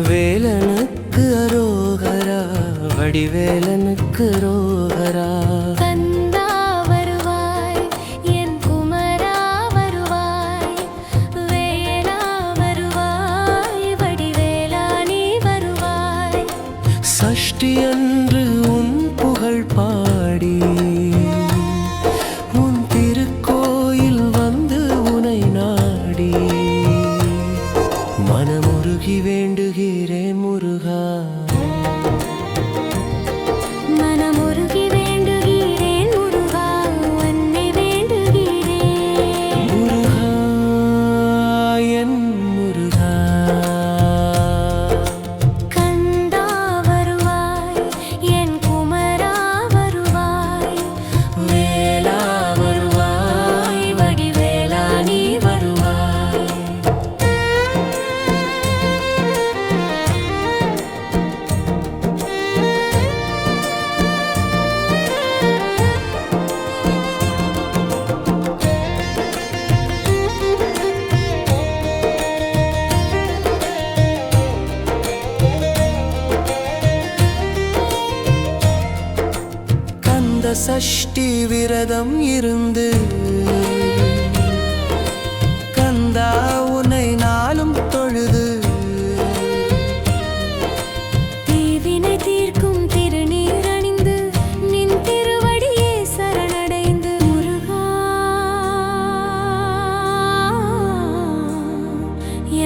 வேலனுக்கு அரோகரா, வடிவேலனுக்கு ரோகரா. கந்தா வருவாய், என் குமரா வருவாய், வேலா வருவாய், வடிவேலா நீ வருவாய். சஷ்டி அன்று உன் புகழ் பாடி உன் திருக்கோயில் வந்து உனை நாடி மனமுருகி வேண்டுகிறேன் முருகா. மனமுருகி வேண்டுகிறேன் முருகா, உன்னை வேண்டுகிறேன் முருகா, என் முருகா. கந்தா வருவாய், என் குமரா வருவாய், வேலா வருவாய், வடிவேலா நீ வருவாய். கந்த சஷ்டி விரதம் இருந்து கந்தா உன்னை நாளும் தொழுது தீவினை தீர்க்கும் திருநீர் அணிந்து நின் திருவடியே சரணடைந்து முருகா,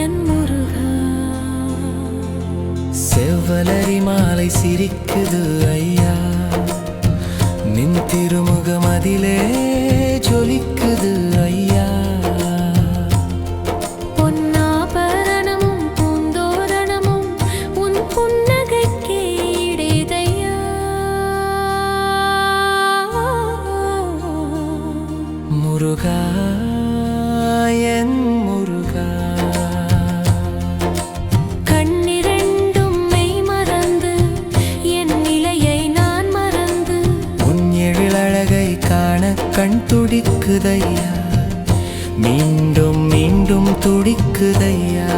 என் முருகா. செவ்வலரி மாலை சிரிக்குது ஐயா, நின் திருமுகம் அதிலே ஜொலிக்குது ஐயா. பொன்னாபரணமும் பூந்தோரணமும் உன் புன்னகைக்கே ஈடேதையா. முருகா, என் முருகா. கண்ணிரண்டும் மெய் மறந்து என் நிலையை நான் மறந்து உன் எழிலழகை காண கண் துடிக்குதையா, மீண்டும் மீண்டும் துடிக்குதையா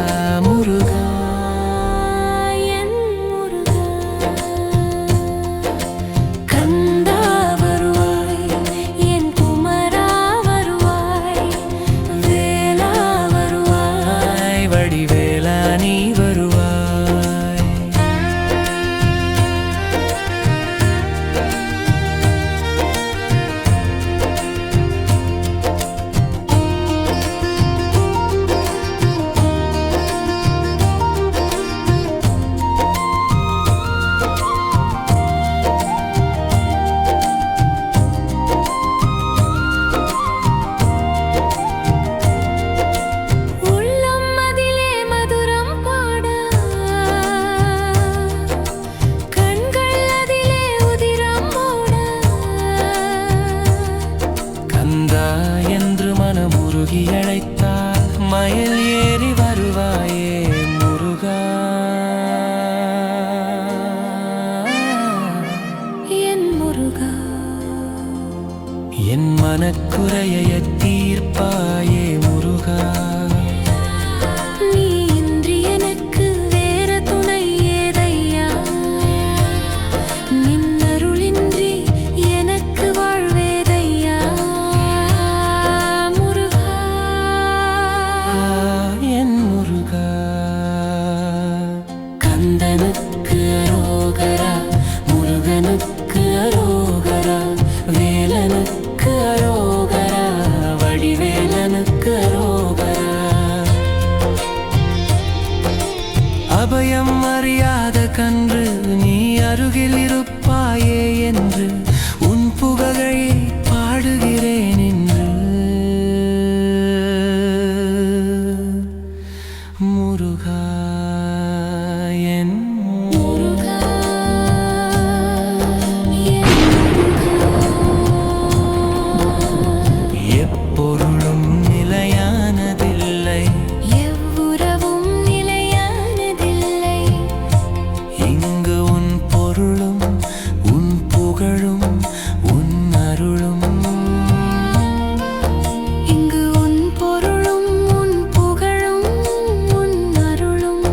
முருகா. என் முருகா. கந்தா வருவாய், என் குமரா வருவாய், வேலா வருவாய், வடிவேலா நீ வருவாய். உள்ளம் அதிலே மதுரம் பாட, கண்கள் அதிலே உதிரம் ஓட. கந்தா என்று மனமுருகி அழைத்தால் மயில் ஏறி வருவாயே முருகா. என் முருகா. என் மனக்குறையை தீர்ப்பாயே முருகா. நீ இன்றி எனக்கு வேற துணை ஏதையா, நின் அருளின்றி எனக்கு வாழ்வேதையா. முருகா, என் முருகா. கந்தனுக்கு அரோகரா, முருகனுக்கு அரோகரா, வேலனுக்கு அரோகரா, வடிவேலனுக்கு அரோகரா. அபயம் அறியாத கன்று நீ அருகில் இருப்பாயே என்று உன் புகழை பாடுகிறேன் என்று. முருகா, என் முருகா, என் எப்பொருளும் நிலையானதில்லை, எவ்வுறவும் நிலையானதில்லை. இங்கு உன் பொருளும் உன் புகழும் உன் அருளும். இங்கு உன் பொருளும் உன் புகழும் உன் அருளும்.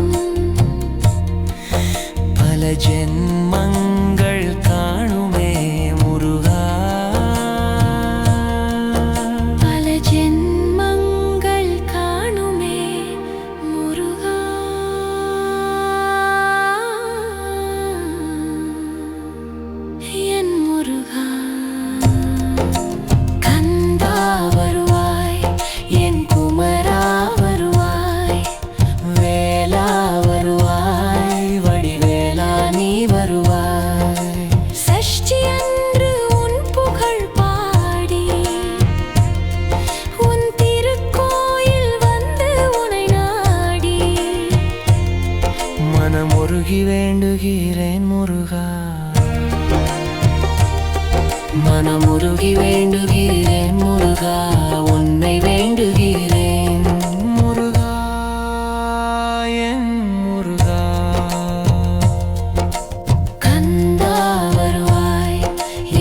மனமுருகி வேண்டுகிறேன் முருகா, மனமுருகி வேண்டுகிறேன் முருகா, உன்னை வேண்டுகிறேன் முருகா, என் முருகா. கந்தா வருவாய்,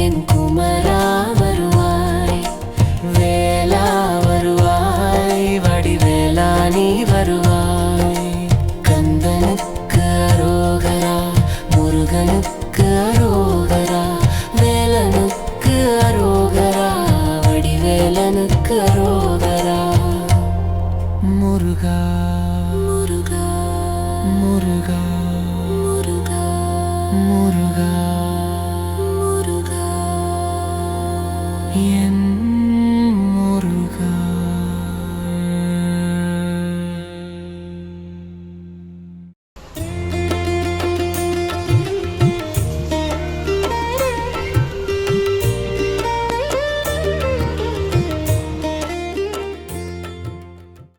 என் குமரா வருவாய், வேலா வருவாய், வடிவேலா நீ வருவாய். கந்தனுக்கு அரோகரா, முருகனுக்கு அரோகரா, வேலனுக்கு அரோகரா, வடிவேலனுக்கு அரோகரா. முருகா முருகா முருகா முருகா முருகா.